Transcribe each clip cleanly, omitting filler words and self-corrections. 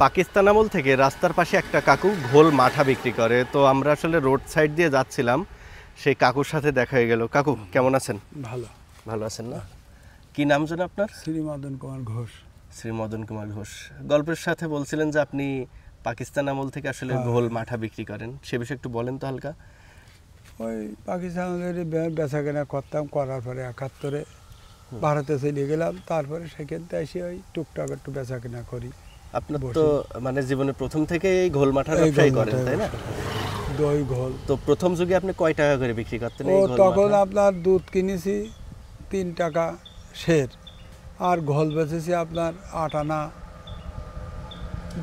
পাকিস্তান আমল থেকে রাস্তার পাশে একটা কাকু ঘোল মাঠা বিক্রি করে। তো আমরা আসলে রোড সাইড দিয়ে যাচ্ছিলাম, সেই কাকুর সাথে দেখা হয়ে গেল। কাকু কেমন আছেন? ভালো। ভালো আছেন না? কি নাম যেন আপনার? শ্রী মদন কুমার ঘোষ। শ্রী মদন কুমার ঘোষ। গল্পের সাথে বলছিলেন যে আপনি পাকিস্তান আমল থেকে আসলে ঘোল মাঠা বিক্রি করেন, সে বিষয়ে একটু বলেন তো হালকা। ওই পাকিস্তানের বেচা কেনা করতাম, করার পরে 71-এ ভারতে চলে গেলাম। তারপরে সেখান থেকে এসে ওই টুকটাক একটু বেচা কেনা করি। আপনার তো মানে জীবনে প্রথম থেকে এই ঘোল মাঠার ব্যবসাই করেন, তাই না? দই ঘোল। তো প্রথম যুগে আপনি কয় টাকা করে বিক্রি করতেন ও এই ঘোল তখন মাঠা? আপনার দুধ কিনেছি 3 টাকা সের, আর ঘোল বেচেছি আপনার 8 আনা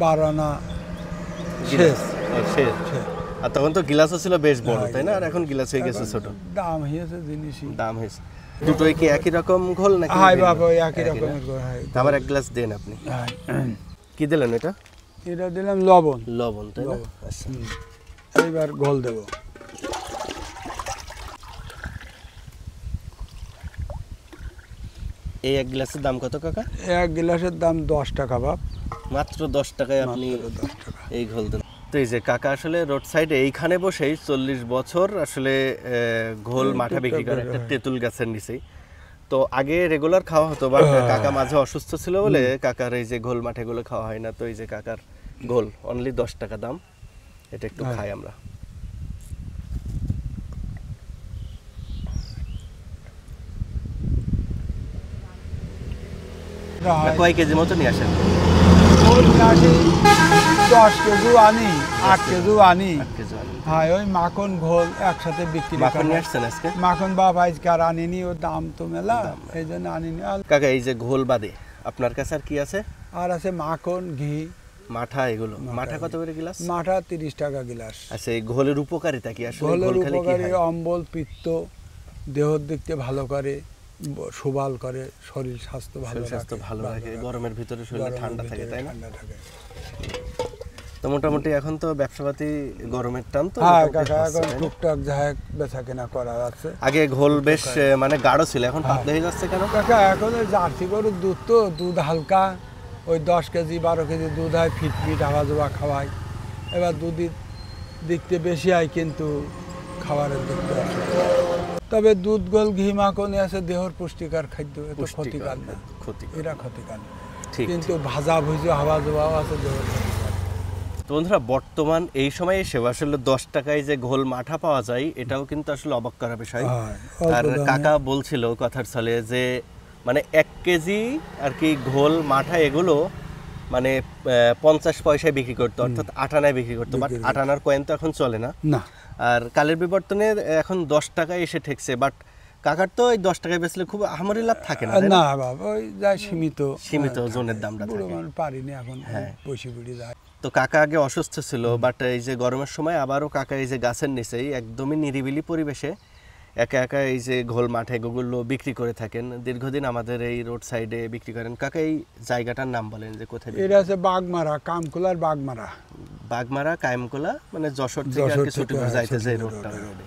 12 আনা শেষ। শেষ। আর তখন তো গিলাসও ছিল বেশ বড়, তাই না? আর এখন গিলাস হয়ে গেছে ছোট। দাম হয়েছে জিনিসই। দাম হয়েছে। দুটোই কি একই রকম ঘোল নাকি? হাই বাবা, ওই একই রকমের ঘোল। আমার এক গ্লাস দেন আপনি। কি দিলেন এটা? এটা দিলাম লবণ। লবণ, তাই না? আচ্ছা। এইবার ঘোল দেব। এই এক গ্লাসের দাম কত কাকা? এক গ্লাসের দাম 10 টাকা বাপ। মাত্র 10 টাকায় আপনি এই ঘোল দেন। তো এই যে কাকা আসলে রোড সাইডে এইখানে বসেই 40 বছর আসলে ঘোল মাঠা বিক্রি করে একটা তেঁতুল গাছের নিচেই। তো আগে রেগুলার খাওয়া হতো, বাট কাকা মাঝে অসুস্থ ছিল বলে কাকার এই যে ঘোল মাঠাগুলো খাওয়া হয় না। তো এই যে কাকার ঘোল অনলি 10 টাকা দাম, এটা একটু খাই আমরা। কয় কেজি মতো নিয়ে আসেন? 10 কেজি আনি, 8 কেজি আনি। হ্যাঁ, ওই মাখন ঘোল একসাথে বিক্রি মাখন করি। নিয়ে আসছেন আজকে? মাখন বাপ আজকে আর আনিনি, ওর দাম তো মেলা, এই জন্য আনিনি। কাকা এই যে ঘোল বাদে আপনার কাছে আর কি আছে? আর আছে মাখন, ঘি, মাঠা। এগুলো মাঠা কত করে গ্লাস? মাঠা 30 টাকা গ্লাস। আচ্ছা, এই ঘোলের উপকারিতা কি আসলে? ঘোলের ঘোল খেলে কি উপকারী হয়? অম্বল, পিত্ত, দেহর দিকতে ভালো করে, সুবাল করে, শরীর স্বাস্থ্য ভালো শরীর স্বাস্থ্য ভালো রাখে, গরমের ভিতরে শরীর ঠান্ডা থাকে, তাই না? ঠান্ডা থাকে। তো মোটামুটি এখন তো ব্যবসাপাতি গরমের টান, তো হ্যাঁ মোটামুটি কাকা, হচ্ছে, এখন তাই না? টুকটাক যাই বেচা কেনা করা যাচ্ছে। আগে ঘোল বেশ মানে গাঢ় ছিল, এখন পাতলা হয়ে যাচ্ছে কেন? কাকা এখন ওই জার্সি গরুর দুধ, তো দুধ হালকা, ওই 10 কেজি 12 কেজি দুধ হয়, ফিটফিট হাওয়া জোয়া খাওয়াই। এবার দুধের দিকতে বেশি হয়, কিন্তু খাবারের দিকতে আসে। তবে দুধ, গোল, ঘি, মাখন আছে দেহর পুষ্টিকর খাদ্য, এত ক্ষতিকর না। এরা ক্ষতিকর না, ঠিক। কিন্তু ভাজা ভুজি হাওয়া জোয়াও আছে দেহর ক্ষতিকর। তো বন্ধুরা, বর্তমান এই সময়ে এসে আসলে 10 টাকায় যে ঘোল মাঠা পাওয়া যায়, এটাও কিন্তু আসলে অবাক করার বিষয়। আর কাকা বলছিল কথার ছলে যে মানে 1 কেজি আর কি ঘোল মাঠা এগুলো মানে 50 পয়সায় বিক্রি করতো, অর্থাৎ 8 আনায় বিক্রি করতো। বাট 8 আনার কয়েন তো এখন চলে না। আর কালের বিবর্তনে এখন 10 টাকায় এসে ঠেকছে। বাট কাকার তো ওই 10 টাকায় বেচলে খুব আহামরি লাভ থাকে না। না বাবা, ওই যা সীমিত ওজনের দামটা থাকে। পারিনি এখন, বসে পড়ে যায়। তো কাকা আগে অসুস্থ ছিল, বাট এই যে গরমের সময় আবারও কাকা এই যে গাছের নিচেই একদমই নিরিবিলি পরিবেশে একা একা এই যে ঘোল মাঠে গুলো বিক্রি করে থাকেন। দীর্ঘদিন আমাদের এই রোড সাইডে বিক্রি করেন। কাকা এই জায়গাটার নাম বলেন যে কোথায়? এটা আছে বাগমারা, কামকুলার বাগমারা। বাগমারা কায়েমকোলা, মানে যশোর থেকে আর কি ছুটিপুর যাইতে যে রোডটা, ওই রোডে।